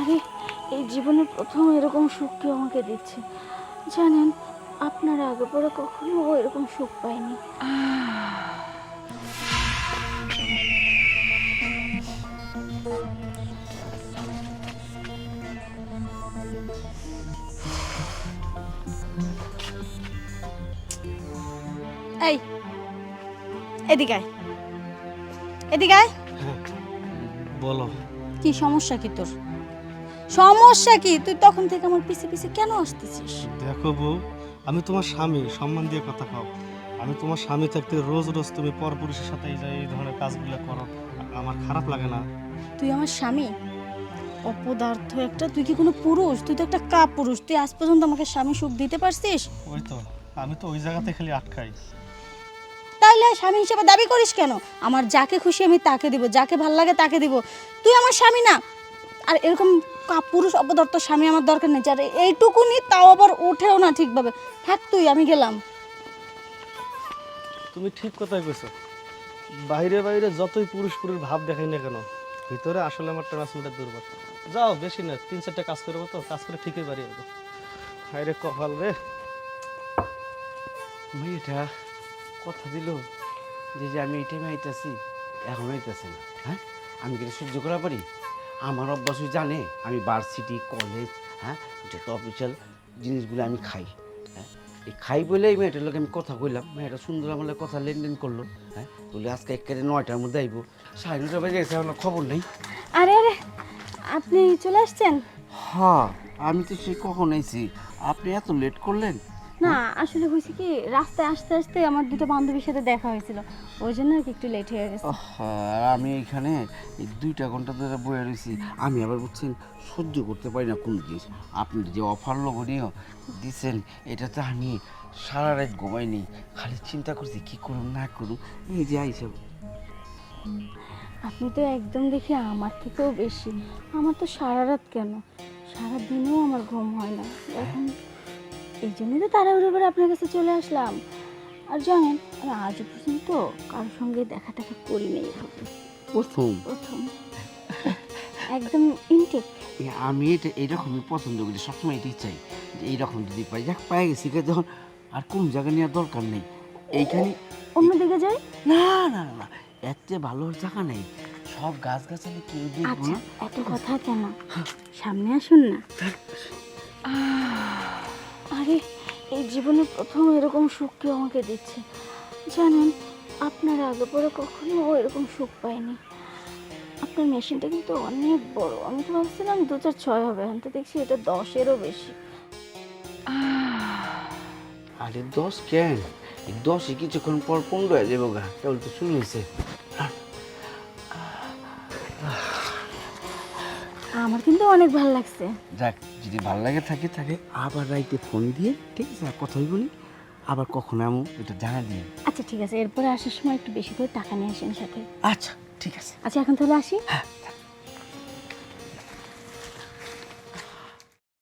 আরে এই জীবনের প্রথম এরকম সুখ কেউ আমাকে দিচ্ছে। জানেন, আপনার আগে পরে কখনো এরকম সুখ পাইনি। এই এদিকে আয়, এদিকে আয়। বলো। কি সমস্যা? কি তোর সমস্যা? কি তুই তখন থেকে আমার পিছে পিছে কেন আসতেছিস? দেখো বউ, আমি তোমার স্বামী, সম্মান দিয়ে কথা কও। আমি তোমার স্বামী থাকতে রোজ রোজ তুমি পরপুরুষের সাথে এই ধরনের কাজগুলো করো, আমার খারাপ লাগে না? তুই আমার স্বামী? অপদার্থ একটা! তুই কি কোনো পুরুষ? তুই তো একটা কাপুরুষ। তুই আজ পর্যন্ত আমাকে স্বামী সুখ দিতে পারছিস? ওই তো, আমি তো ওই জায়গাতে খালি আটকাই। তাইলে স্বামী হিসেবে দাবি করিস কেন? আমার যাকে খুশি আমি তাকে দিব, যাকে ভাল লাগে তাকে দিব। তুই আমার স্বামী না। আর এরকম কাপুরুষ অপদার্থ স্বামী আমার দরকার নেই। আর এইটুকুনি, তাও আবার ওঠেও না ঠিকভাবে। থাক তুই, আমি গেলাম। তুমি ঠিক কথাই কইছো। বাইরে বাইরে যতই পুরুষ পুরুষ ভাব দেখাই না কেন, ভিতরে আসলে আমার ট্রান্সমিটার দুর্বল। যাও, বেশি না, 3-4টা কাজ করবো, তো কাজ করে ঠিকই বাড়ি যাবো। হায় রে কপাল রে। মেয়েটা কথা দিল যে আমি এই টাইমে আইতাছি, এখন আইতাছি না। হ্যাঁ, আমি কি এটা সহ্য করা পারি? আমার অভ্যাস জানে আমি ভার্সিটি কলেজ, হ্যাঁ, যত অফিসিয়াল জিনিসগুলো আমি খাই। হ্যাঁ, এই খাই বলে এই মেয়েটার লোক আমি কথা কইলাম, মেয়েটা সুন্দর আমার লগে কথা লেনদেন করলো। হ্যাঁ, বলে আজকে একেবারে 9টার মধ্যে আইব। 9:30 বাজে গেছে, আমার খবর নেই। আরে আরে, আপনি চলে আসছেন? হ্যাঁ, আমি তো সে কখন আইছি, আপনি এত লেট করলেন? না, আসলে হয়েছে কি, রাস্তায় আসতে আসতে আমার দুটো বান্ধবীর সাথে দেখা হয়েছিল, ওই জন্য আর কি একটু লেট হয়ে গেছে। আর আমি এখানে এই 2টা ঘন্টা ধরে বয়ে রয়েছি। আমি আবার বুঝছেন সহ্য করতে পারি না কোনো জিনিস। আপনি যে অফার লোভনীয় দিচ্ছেন, এটাতে আমি সারা রাত ঘুমাইনি, খালি চিন্তা করছি কী করুন না করুন। এই যে আইসব, আপনি তো একদম দেখি আমার থেকেও বেশি। আমার তো সারা রাত কেন, সারা দিনেও আমার ঘুম হয় না। এখন এই জন্যই তো তাড়াহুড়ো করে আপনার কাছে চলে আসলাম। আর জানেন, আমি আজও পর্যন্ত কারোর সঙ্গে দেখা টাকা করি নেই, প্রথম প্রথম। একদম ইনটেক। আমি এটা এইরকমই পছন্দ করি, সবসময় এটাই চাই যে এইরকম যদি পাই, যাক পাই গেছি, যখন আর কোন জায়গা নেওয়ার দরকার নেই। এইখানে অন্যদিকে যাই? না না না, এর চেয়ে ভালো জায়গা নেই। সব গাছ গাছালি কেউ দেখবো আচ্ছা, না। এত কথা কেন, সামনে আসুন না। আরে এই জীবনের প্রথম এরকম সুখ কেউ আমাকে দিচ্ছে। জানেন, আপনার আগে পরে কখনো এরকম সুখ পাইনি। আপনার মেশিনটা কিন্তু অনেক বড়। আমি তো ভাবছিলাম 2-4-6 হবে, এখন তো দেখছি এটা 10-এরও বেশি। আরে 10 কেন? এই 10-ই কিছুক্ষণ পর 15 হয়ে যাবো গা, কেবল তো শুরু হয়েছে। আমার কিন্তু অনেক ভালো লাগছে। যাক, যদি ভালো লাগে থাকে থাকে, আবার রাইতে ফোন দিয়ে, ঠিক আছে, আর কথা হইব নি। আবার কখন আমি এটা জানা দিয়ে। আচ্ছা ঠিক আছে, এরপরে আসার সময় একটু বেশি করে টাকা নিয়ে আসেন সাথে। আচ্ছা ঠিক আছে। আচ্ছা এখন তাহলে আসি। হ্যাঁ।